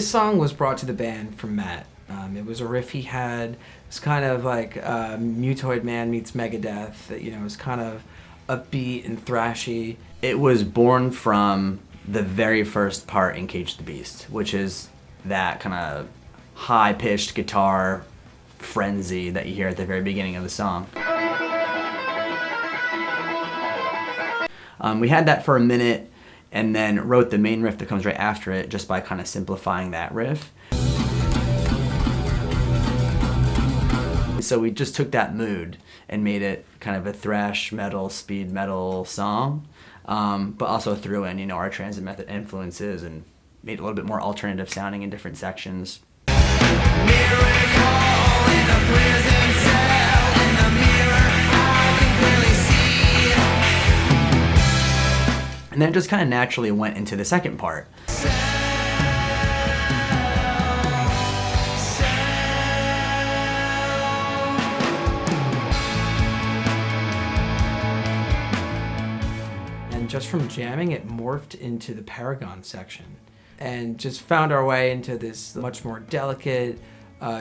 This song was brought to the band from Matt. It was a riff he had. It's kind of like Mutoid Man meets Megadeth. You know, it's kind of upbeat and thrashy. It was born from the very first part in Cage the Beast, which is that kind of high-pitched guitar frenzy that you hear at the very beginning of the song. We had that for a minute and then wrote the main riff that comes right after it just by kind of simplifying that riff. So we just took that mood and made it kind of a thrash metal, speed metal song, but also threw in, you know, our transit method influences and made it a little bit more alternative sounding in different sections. And then it just kind of naturally went into the second part. Just from jamming, it morphed into the Paragon section and just found our way into this much more delicate,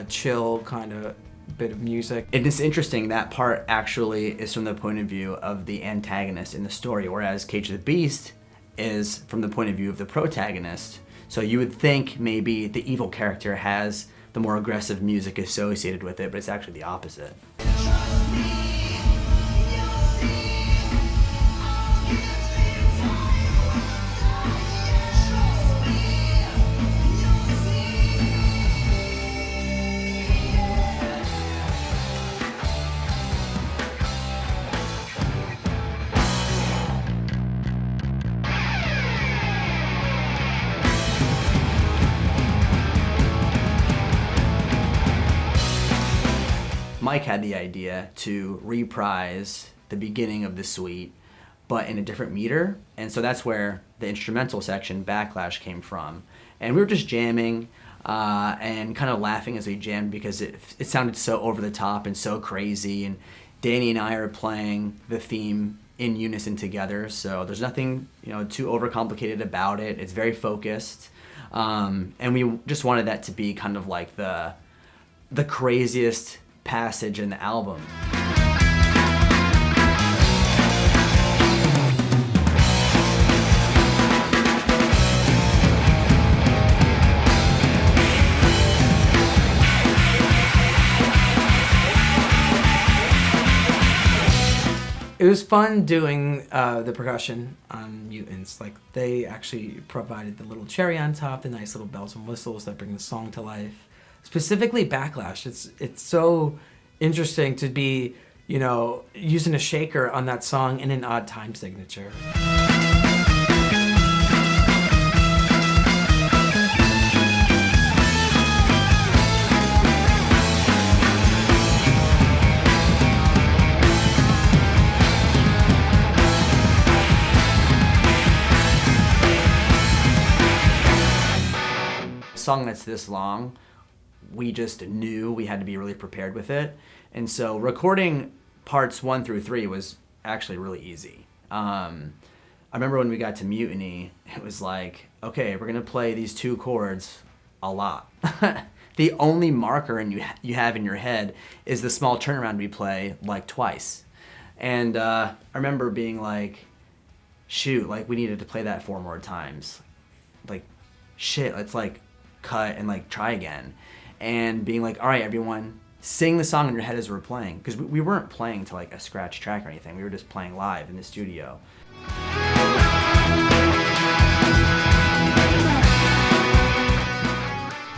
chill kind of bit of music. It is interesting, that part actually is from the point of view of the antagonist in the story, whereas Cage of the Beast is from the point of view of the protagonist. So you would think maybe the evil character has the more aggressive music associated with it, but it's actually the opposite. Mike had the idea to reprise the beginning of the suite, but in a different meter, and so that's where the instrumental section, Backlash, came from. And we were just jamming and kind of laughing as we jammed because it sounded so over the top and so crazy, and Danny and I are playing the theme in unison together, so there's nothing, you know, too overcomplicated about it. It's very focused, and we just wanted that to be kind of like the craziest passage in the album. It was fun doing the percussion on Mutants. Like, they actually provided the little cherry on top, the nice little bells and whistles that bring the song to life. Specifically Backlash, it's so interesting to be, you know, using a shaker on that song in an odd time signature. A song that's this long, we just knew we had to be really prepared with it. And so recording parts 1 through 3 was actually really easy. I remember when we got to Mutiny, it was like, okay, we're going to play these 2 chords a lot. The only marker you have in your head is the small turnaround we play like twice. And I remember being like, shoot, like we needed to play that 4 more times. Like, shit, let's like cut and like try again. And being like, all right, everyone, sing the song in your head as we're playing. Because we weren't playing to like a scratch track or anything. We were just playing live in the studio.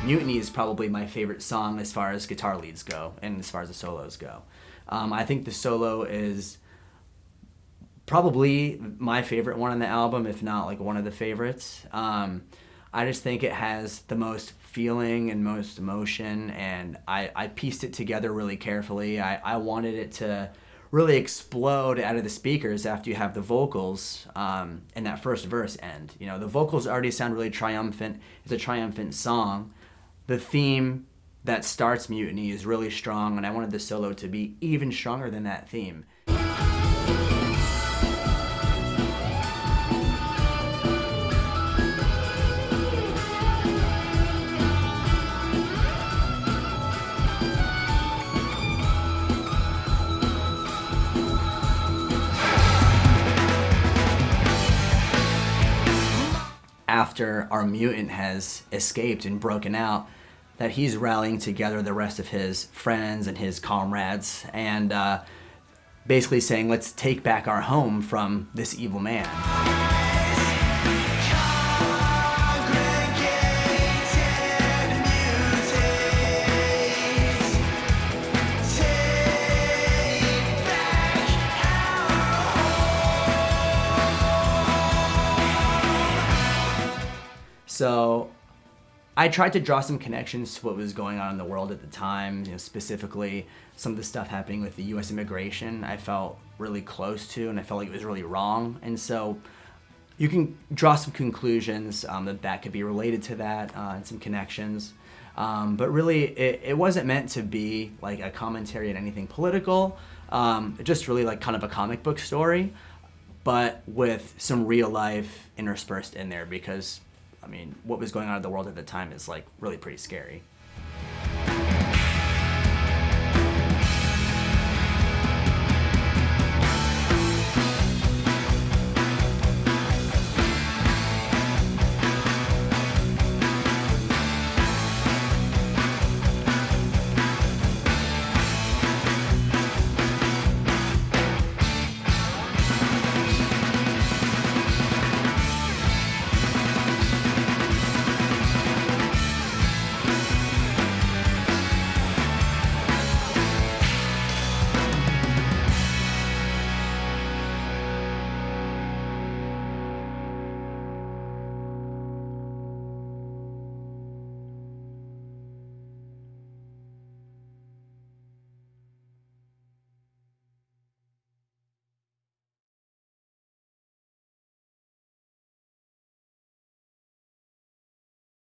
Mutiny is probably my favorite song as far as guitar leads go and as far as the solos go. I think the solo is probably my favorite one on the album, if not like one of the favorites. I just think it has the most feeling and most emotion, and I pieced it together really carefully. I wanted it to really explode out of the speakers after you have the vocals and that first verse end. You know, the vocals already sound really triumphant. It's a triumphant song. The theme that starts Mutiny is really strong, and I wanted the solo to be even stronger than that theme. after our mutant has escaped and broken out, that he's rallying together the rest of his friends and his comrades and basically saying, let's take back our home from this evil man. So I tried to draw some connections to what was going on in the world at the time, specifically some of the stuff happening with the U.S. immigration I felt really close to, and I felt like it was really wrong. And so you can draw some conclusions that could be related to that and some connections. But really, it wasn't meant to be like a commentary on anything political, just really like kind of a comic book story, but with some real life interspersed in there because, I mean, what was going on in the world at the time is like really pretty scary.